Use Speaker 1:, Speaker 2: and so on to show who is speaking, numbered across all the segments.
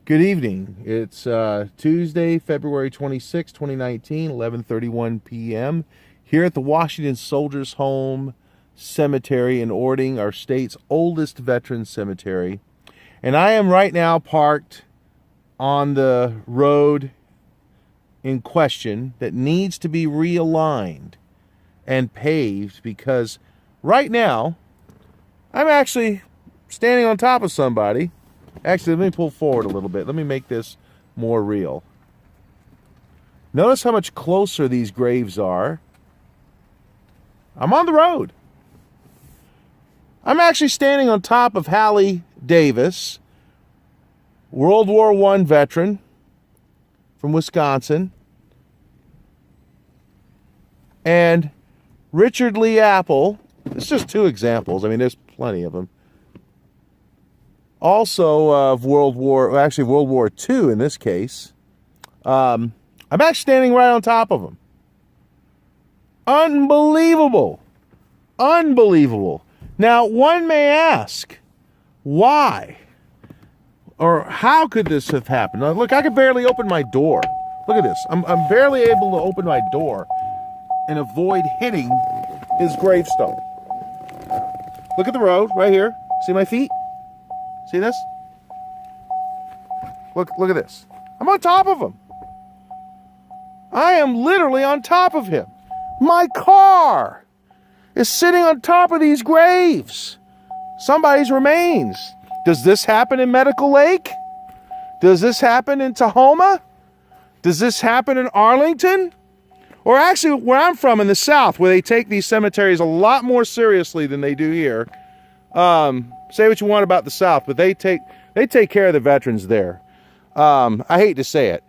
Speaker 1: Good evening. It's Tuesday, February 26, 2019, 11:31 p.m. here at the Washington Soldiers Home Cemetery in Ording, our state's oldest veteran cemetery. And I am right now parked on the road in question that needs to be realigned and paved, because right now I'm actually standing on top of somebody. Actually, let me pull forward a little bit. Let me make this more real. Notice how much closer these graves are. I'm on the road. I'm actually standing on top of Hallie Davis, World War I veteran from Wisconsin, and Richard Lee Apple. It's just two examples. I mean, there's plenty of them. Also of World War II in this case. I'm actually standing right on top of them. Unbelievable. Unbelievable. Now, one may ask, why? Or how could this have happened? Now, look, I could barely open my door. Look at this. I'm barely able to open my door and avoid hitting his gravestone. Look at the road right here. See my feet? See this? Look at this. I'm on top of him. I am literally on top of him. My car is sitting on top of these graves. Somebody's remains. Does this happen in Medical Lake? Does this happen in Tahoma? Does this happen in Arlington? Or actually, where I'm from in the South, where they take these cemeteries a lot more seriously than they do here. Say what you want about the South, but they take care of the veterans there. I hate to say it,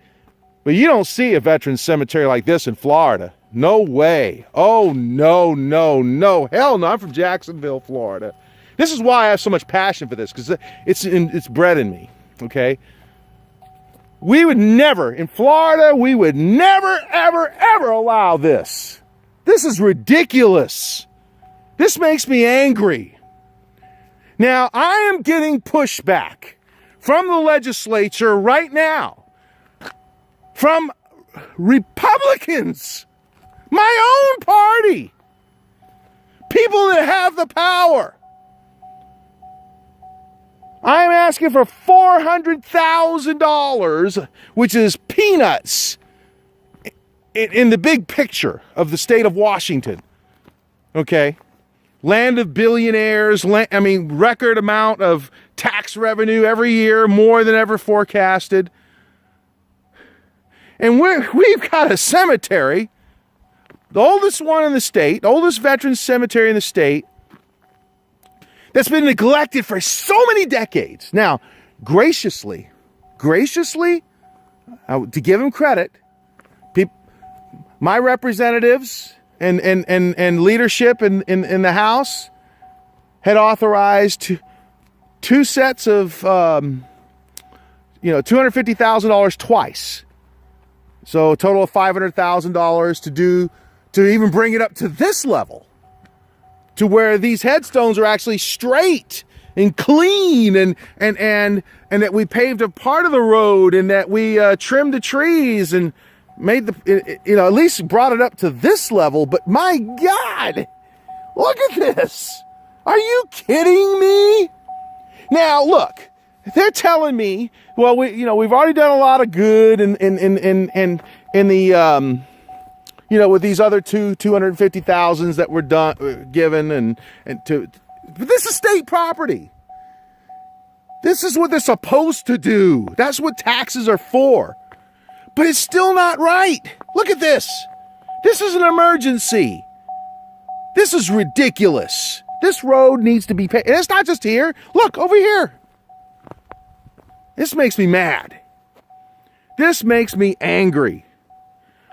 Speaker 1: but you don't see a veterans cemetery like this in Florida. No way. Oh, no, no, no. Hell no. I'm from Jacksonville, Florida. This is why I have so much passion for this, because it's bred in me, okay? We would never, in Florida, we would never, ever, ever allow this. This is ridiculous. This makes me angry. Now, I am getting pushback from the legislature right now, from Republicans, my own party, people that have the power. I'm asking for $400,000, which is peanuts in the big picture of the state of Washington. Okay? Land of billionaires, record amount of tax revenue every year, more than ever forecasted. And we've got a cemetery, the oldest one in the state, the oldest veterans cemetery in the state, that's been neglected for so many decades. Now, graciously, to give them credit, my representatives and leadership in the House had authorized two sets of $250,000 twice, so a total of $500,000 to even bring it up to this level, to where these headstones are actually straight and clean, and that we paved a part of the road, and that we trimmed the trees and made at least brought it up to this level. But my God, look at this. Are you kidding me? Now, look, they're telling me, well, we've already done a lot of good in the with these other 250,000s that were given, but this is state property. This is what they're supposed to do. That's what taxes are for. But it's still not right. Look at this. This is an emergency. This is ridiculous. This road needs to be paved. And it's not just here. Look, over here. This makes me mad. This makes me angry.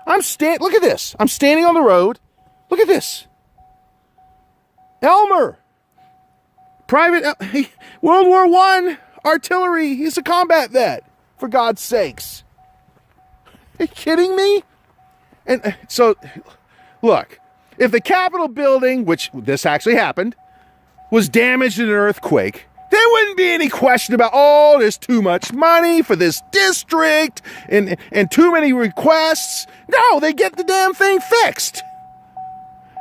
Speaker 1: Look at this. I'm standing on the road. Look at this. Elmer. Private World War I artillery. He's a combat vet, for God's sakes. Are you kidding me? And so, look, if the Capitol building, which this actually happened, was damaged in an earthquake, they there wouldn't be any question about, oh, there's too much money for this district and too many requests. No, they get the damn thing fixed.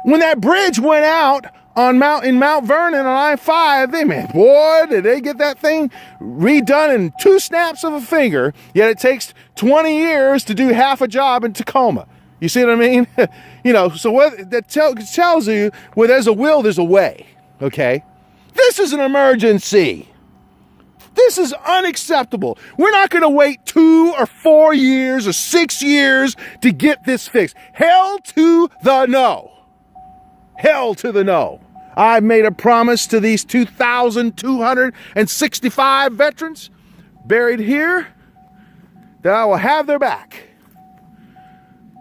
Speaker 1: When that bridge went out in Mount Vernon on I-5, boy, did they get that thing redone in 2 snaps of a finger, yet it takes 20 years to do half a job in Tacoma. You see what I mean? So what that tells you, where there's a will, there's a way, okay? This is an emergency. This is unacceptable. We're not going to wait 2 or 4 years or 6 years to get this fixed. Hell to the no. Hell to the no. I've made a promise to these 2,265 veterans buried here that I will have their back.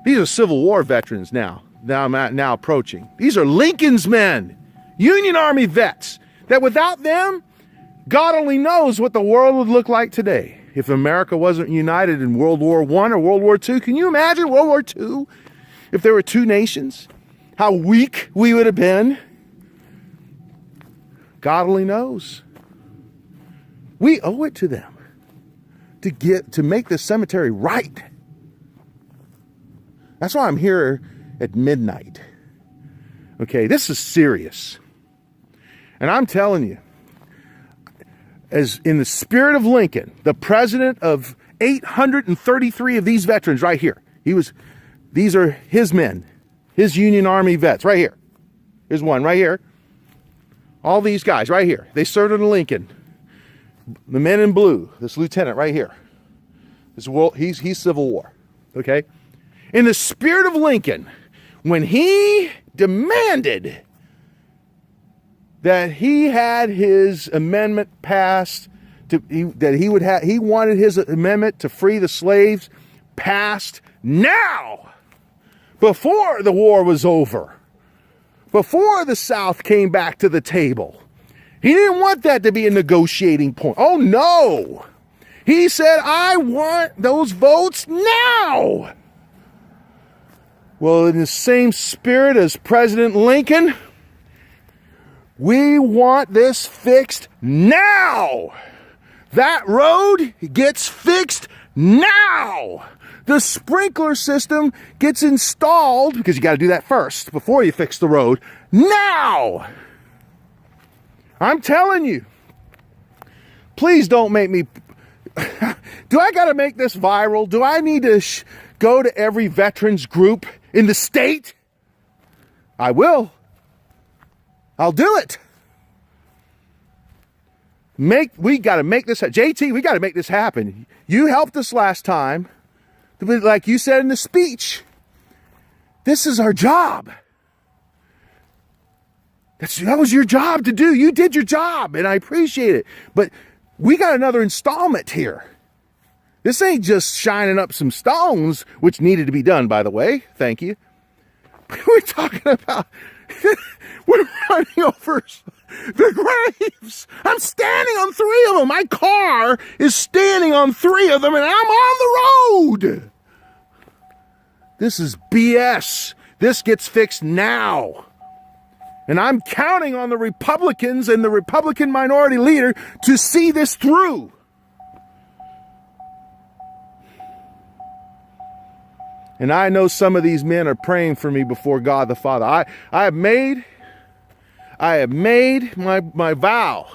Speaker 1: These are Civil War veterans now approaching. These are Lincoln's men, Union Army vets, that without them, God only knows what the world would look like today. If America wasn't united in World War I or World War II, can you imagine World War II if there were 2 nations? How weak we would have been. God only knows. We owe it to them to make this cemetery right. That's why I'm here at midnight. Okay, this is serious. And I'm telling you, as in the spirit of Lincoln, the president of 833 of these veterans right here, these are his men, his Union Army vets right here. Here's one right here. All these guys right here, they served in Lincoln. The men in blue, this lieutenant right here, he's Civil War, okay? In the spirit of Lincoln, when he demanded that he had his amendment passed, he wanted his amendment to free the slaves passed now, before the war was over, before the South came back to the table. He didn't want that to be a negotiating point. Oh no! He said, I want those votes now! Well, in the same spirit as President Lincoln, we want this fixed now. That road gets fixed now. The sprinkler system gets installed, because you got to do that first before you fix the road, now. I'm telling you. Please don't make me... Do I got to make this viral? Do I need to go to every veterans group in the state? I will. I'll do it. We got to make this, JT, we got to make this happen. You helped us last time. Like you said in the speech, this is our job. That was your job to do. You did your job, and I appreciate it. But we got another installment here. This ain't just shining up some stones, which needed to be done, by the way. Thank you. We're talking about, we're running over the graves. I'm standing on 3 of them. My car is standing on 3 of them, and I'm on the road. This is BS. This gets fixed now. And I'm counting on the Republicans and the Republican minority leader to see this through. And I know some of these men are praying for me before God the Father. I have made my vow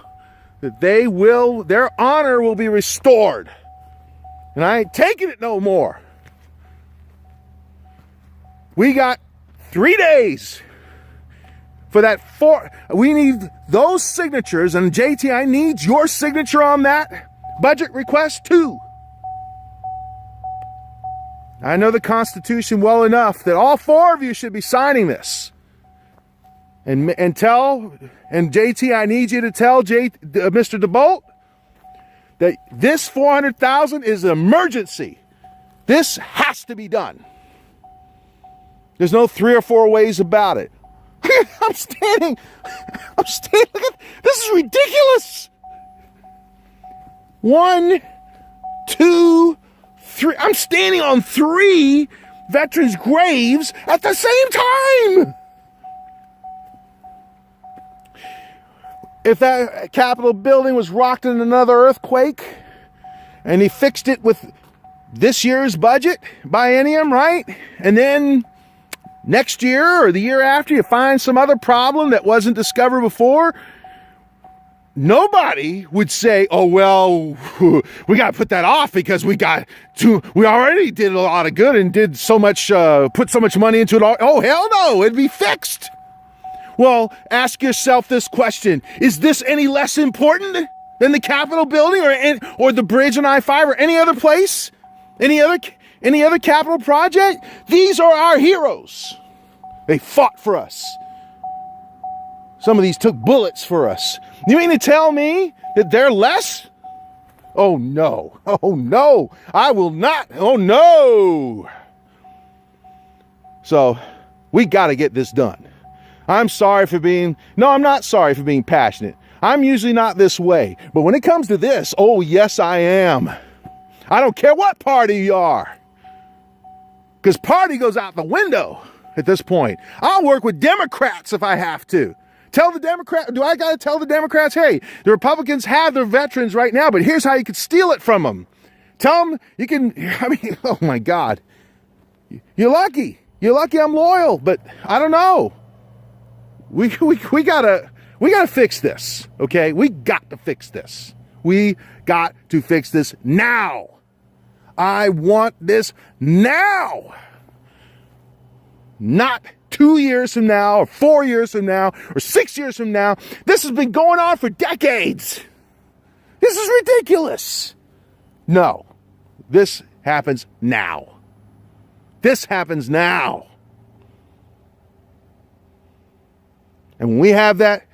Speaker 1: that their honor will be restored. And I ain't taking it no more. We got 3 days for that. We need those signatures, and JT, I need your signature on that budget request too. I know the Constitution well enough that all 4 of you should be signing this. And JT, I need you to tell Mr. DeBolt that this $400,000 is an emergency. This has to be done. There's no 3 or 4 ways about it. I'm standing. This is ridiculous. 1, 2, 3. I'm standing on 3 veterans' graves at the same time. If that Capitol building was rocked in another earthquake and he fixed it with this year's budget, biennium, right? And then next year or the year after you find some other problem that wasn't discovered before, nobody would say, oh, well, we got to put that off because we already did a lot of good and did so much, put so much money into it. Oh, hell no, it'd be fixed. Well, ask yourself this question. Is this any less important than the Capitol building or the bridge on I-5 or any other place? Any other capital project? These are our heroes. They fought for us. Some of these took bullets for us. You mean to tell me that they're less? Oh no. Oh no. I will not. Oh no. So we got to get this done. I'm not sorry for being passionate. I'm usually not this way. But when it comes to this, oh yes I am. I don't care what party you are. Because party goes out the window at this point. I'll work with Democrats if I have to. Do I got to tell the Democrats, hey, the Republicans have their veterans right now, but here's how you could steal it from them. Tell them you can, oh my God. You're lucky. You're lucky I'm loyal, but I don't know. We gotta fix this, okay? We got to fix this. We got to fix this now. I want this now. Not 2 years from now, or 4 years from now, or 6 years from now. This has been going on for decades. This is ridiculous. No, this happens now. This happens now. And when we have that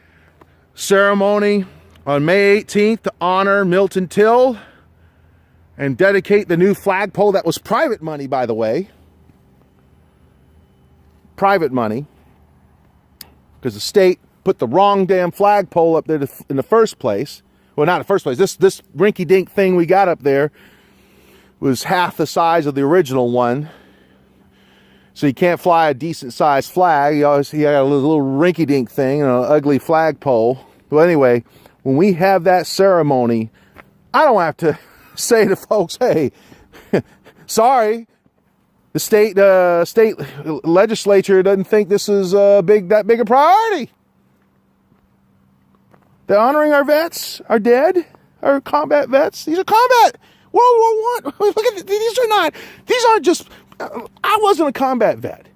Speaker 1: ceremony on May 18th to honor Milton Till and dedicate the new flagpole that was private money, by the way. Private money. Because the state put the wrong damn flagpole up there in the first place. Well, not in the first place. This rinky-dink thing we got up there was half the size of the original one. So you can't fly a decent-sized flag. You got a little rinky-dink thing and an ugly flagpole. But anyway, when we have that ceremony, I don't have to say to folks, hey, sorry, the state legislature doesn't think this is that big a priority. They're honoring our vets, our dead, our combat vets. These are combat. World War I. Look at these aren't just, I wasn't a combat vet.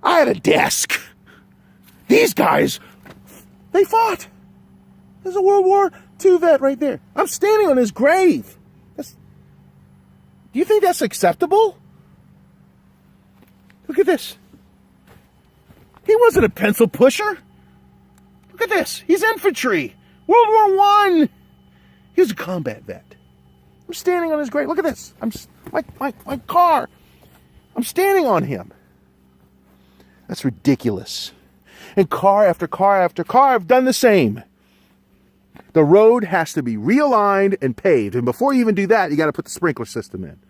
Speaker 1: I had a desk. These guys, they fought. There's a World War II vet right there. I'm standing on his grave. Do you think that's acceptable? Look at this. He wasn't a pencil pusher. Look at this. He's infantry. World War I. He was a combat vet. I'm standing on his grave. Look at this. I'm just, my car. I'm standing on him. That's ridiculous. And car after car after car have done the same. The road has to be realigned and paved. And before you even do that, you got to put the sprinkler system in.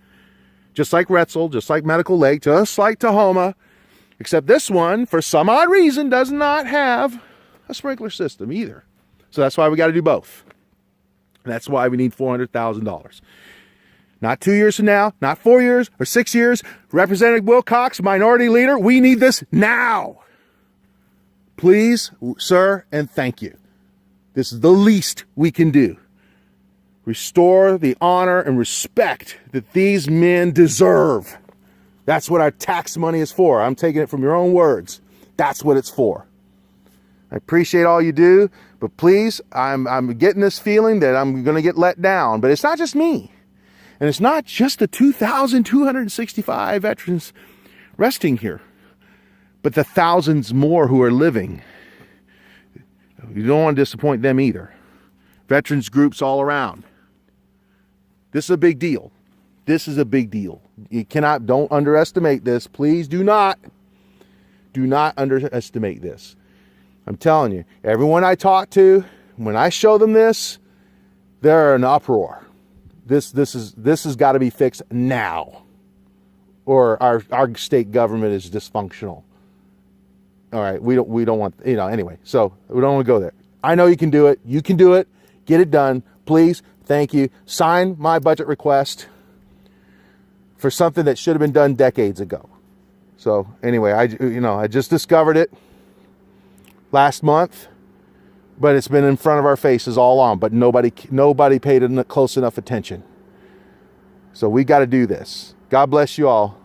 Speaker 1: Just like Retzel, just like Medical Lake, just like Tahoma. Except this one, for some odd reason, does not have a sprinkler system either. So that's why we got to do both. And that's why we need $400,000. Not 2 years from now, not 4 years or 6 years. Representative Wilcox, Minority Leader, we need this now. Please, sir, and thank you. This is the least we can do. Restore the honor and respect that these men deserve. That's what our tax money is for. I'm taking it from your own words. That's what it's for. I appreciate all you do, but please, I'm getting this feeling that I'm going to get let down. But it's not just me. And it's not just the 2,265 veterans resting here, but the thousands more who are living. You don't want to disappoint them either. Veterans groups all around. This is a big deal. This is a big deal. Don't underestimate this. Please do not underestimate this. I'm telling you, everyone I talk to, when I show them this, they're in uproar. This has got to be fixed now, or our state government is dysfunctional. All right, we don't want, anyway. So we don't want to go there. I know you can do it. You can do it. Get it done. Please. Thank you. Sign my budget request for something that should have been done decades ago. So anyway, I just discovered it last month, but it's been in front of our faces all along, but nobody paid close enough attention. So we got to do this. God bless you all.